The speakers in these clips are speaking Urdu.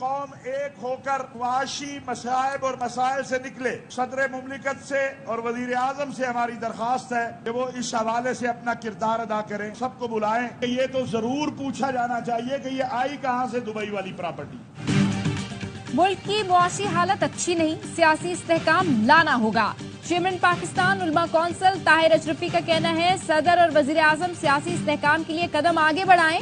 قوم ایک ہو کر معاشی مصائب اور مسائل سے نکلے. صدر مملکت سے اور وزیر اعظم سے ہماری درخواست ہے کہ وہ اس حوالے سے اپنا کردار ادا کریں. سب کو بلائیں. یہ تو ضرور پوچھا جانا چاہیے کہ یہ آئی کہاں سے دبئی والی پراپرٹی. ملک کی معاشی حالت اچھی نہیں، سیاسی استحکام لانا ہوگا. چیئرمین پاکستان علماء کونسل طاہر اشرفی کا کہنا ہے صدر اور وزیر اعظم سیاسی استحکام کے لیے قدم آگے بڑھائیں.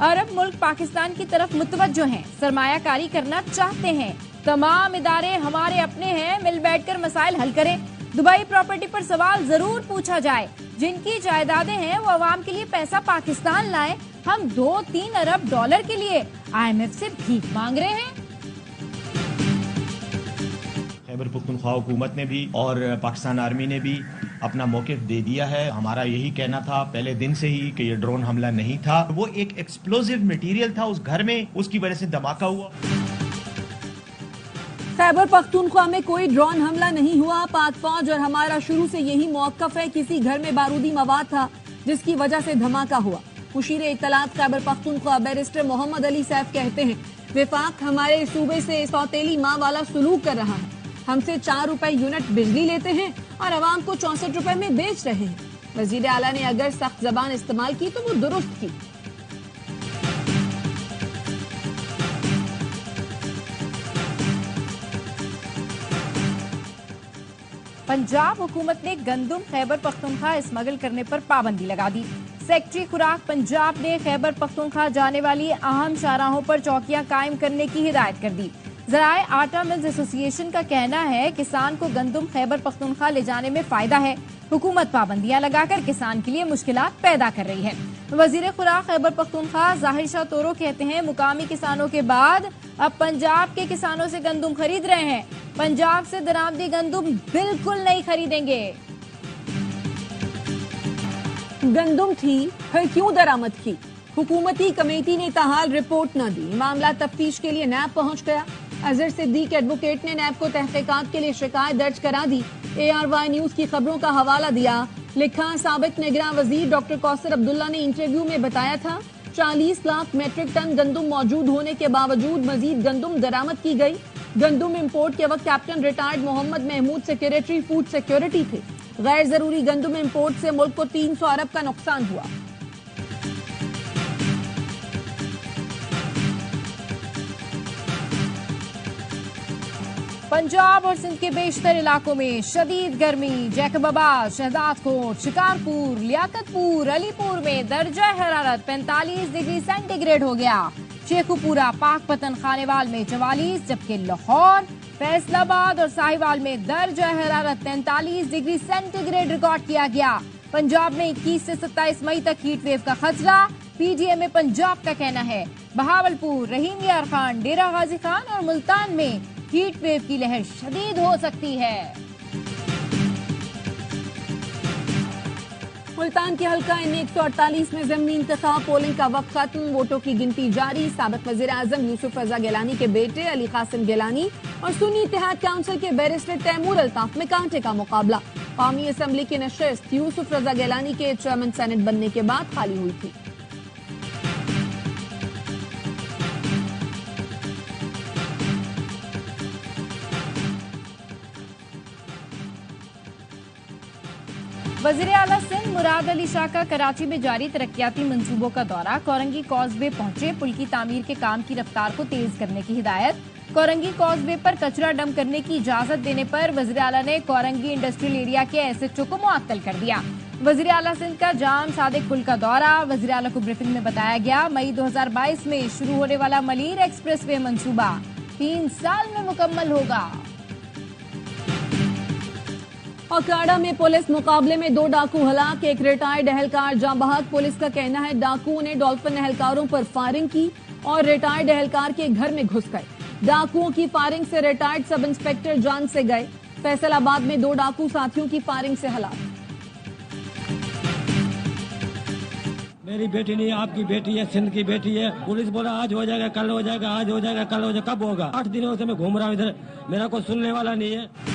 عرب ملک پاکستان کی طرف متوجہ ہیں، سرمایہ کاری کرنا چاہتے ہیں. تمام ادارے ہمارے اپنے ہیں، مل بیٹھ کر مسائل حل کریں. دبئی پراپرٹی پر سوال ضرور پوچھا جائے. جن کی جائیدادیں ہیں وہ عوام کے لیے پیسہ پاکستان لائیں. ہم 2-3 ارب ڈالر کے لیے IMF سے بھیک مانگ رہے ہیں. خیبر پختونخوا حکومت نے بھی اور پاکستان آرمی نے بھی اپنا موقف دے دیا ہے. ہمارا یہی کہنا تھا پہلے دن سے ہی کہ یہ ڈرون حملہ نہیں تھا، وہ ایک ایکسپلوزیو میٹیریل تھا اس گھر میں، اس کی وجہ سے دھماکہ ہوا. خیبر پختونخوا میں کوئی ڈرون حملہ نہیں ہوا. پاک فوج اور ہمارا شروع سے یہی موقف ہے، کسی گھر میں بارودی مواد تھا جس کی وجہ سے دھماکہ ہوا. مشیر اطلاعات خیبر پختونخوا بیرسٹر محمد علی سیف کہتے ہیں وفاق ہمارے صوبے سے سوتیلی ماں والا سلوک کر رہا ہے. ہم سے 4 روپے یونٹ بجلی لیتے ہیں اور عوام کو 64 روپے میں بیچ رہے ہیں. وزیر اعلیٰ نے اگر سخت زبان استعمال کی تو وہ درست کی. پنجاب حکومت نے گندم خیبر پختونخوا اسمگل کرنے پر پابندی لگا دی. سیکٹری خوراک پنجاب نے خیبر پختونخوا جانے والی اہم شاہراہوں پر چوکیاں قائم کرنے کی ہدایت کر دی. ذرائع آٹا ملز ایسوسی ایشن کا کہنا ہے کسان کو گندم خیبر پختونخوا لے جانے میں فائدہ ہے. حکومت پابندیاں لگا کر کسان کے لیے مشکلات پیدا کر رہی ہے. وزیر خوراک خیبر پختونخوا ظاہر شاہ تورو کہتے ہیں مقامی کسانوں کے بعد اب پنجاب کے کسانوں سے گندم خرید رہے ہیں. پنجاب سے درآمدی گندم بالکل نہیں خریدیں گے. گندم تھی پھر کیوں درآمد کی؟ حکومتی کمیٹی نے تاحال رپورٹ نہ دی. معاملہ تفتیش کے لیے نیب پہنچ گیا. اظہر صدیق ایڈوکیٹ نے نیب کو تحقیقات کے لیے شکایت درج کرا دی. ARY نیوز کی خبروں کا حوالہ دیا. لکھا سابق نگراں وزیر ڈاکٹر کوثر عبداللہ نے انٹرویو میں بتایا تھا 40 لاکھ میٹرک ٹن گندم موجود ہونے کے باوجود مزید گندم درآمد کی گئی. گندم امپورٹ کے وقت کیپٹن ریٹائرڈ محمد محمود سیکریٹری فوڈ سیکیورٹی تھے. غیر ضروری گندم امپورٹ سے ملک کو 300 ارب کا نقصان ہوا. پنجاب اور سندھ کے بیشتر علاقوں میں شدید گرمی. جیکب آباد، شہزاد کوٹ، شکارپور، لیاقت پور، علی پور میں درجہ حرارت 45 ڈگری سینٹی گریڈ ہو گیا. شیخو پورہ، پاک پتن، خانیوال میں 44، جبکہ لاہور، فیصل آباد اور ساہیوال میں درجہ حرارت 43 ڈگری سینٹی گریڈ ریکارڈ کیا گیا. پنجاب میں 21 سے 27 مئی تک ہیٹ ویو کا خطرہ. PGMA پنجاب کا کہنا ہے بہاولپور، رحیم یار خان، ڈیرہ غازی خان اور ملتان میں ہیٹ ویو کی لہر شدید ہو سکتی ہے. ملتان کے حلقہ N148 میں ضمنی انتخاب. پولنگ کا وقت ختم، ووٹوں کی گنتی جاری. سابق وزیر اعظم یوسف رضا گیلانی کے بیٹے علی قاسم گیلانی اور سنی اتحاد کونسل کے بیرسٹر تیمور الطاف میں کانٹے کا مقابلہ. قومی اسمبلی کی نشست یوسف رضا گیلانی کے چیئرمین سینٹ بننے کے بعد خالی ہوئی تھی. وزیر اعلیٰ سندھ مراد علی شاہ کا کراچی میں جاری ترقیاتی منصوبوں کا دورہ. کورنگی کاز وے پہنچے. پل کی تعمیر کے کام کی رفتار کو تیز کرنے کی ہدایت. کورنگی کاز وے پر کچرا ڈمپ کرنے کی اجازت دینے پر وزیر اعلیٰ نے کورنگی انڈسٹریل ایریا کے SHO کو معطل کر دیا. وزیر اعلیٰ سندھ کا جام صادق پل کا دورہ. وزیر اعلیٰ کو بریفنگ میں بتایا گیا مئی 2022 میں شروع ہونے والا ملیر ایکسپریس وے منصوبہ 3 سال میں مکمل ہوگا. اوکاڑا میں پولیس مقابلے میں 2 ڈاکو ہلاک. ایک ریٹائرڈ اہلکار جاں بحق. پولیس کا کہنا ہے ڈاکوؤں نے ڈولفن اہلکاروں پر فائرنگ کی اور ریٹائرڈ اہلکار کے گھر میں گھس گئے. ڈاکوؤں کی فائرنگ سے ریٹائرڈ سب انسپیکٹر جان سے گئے. فیصل آباد میں 2 ڈاکو ساتھیوں کی فائرنگ سے ہلاک. میری بیٹی نہیں، آپ کی بیٹی ہے، سندھ کی بیٹی ہے. پولیس بولا آج ہو جائے گا، کل ہو جائے گا، آج ہو جائے گا، کل ہو جائے گا. کب ہوگا؟ 8 دنوں سے میں گھوم رہا ہوں ادھر، میرا کوئی سننے والا نہیں ہے.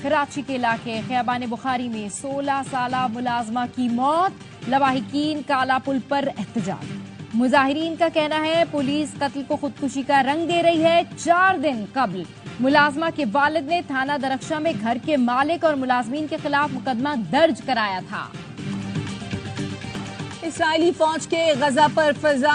کراچی کے علاقے خیابان بخاری میں 16 سالہ ملازمہ کی موت. لواحقین کالا پل پر احتجاج. مظاہرین کا کہنا ہے پولیس قتل کو خودکشی کا رنگ دے رہی ہے۔ 4 دن قبل ملازمہ کے والد نے تھانہ درخشاں میں گھر کے مالک اور ملازمین کے خلاف مقدمہ درج کرایا تھا۔ اسرائیلی فوج کے غزہ پر فضا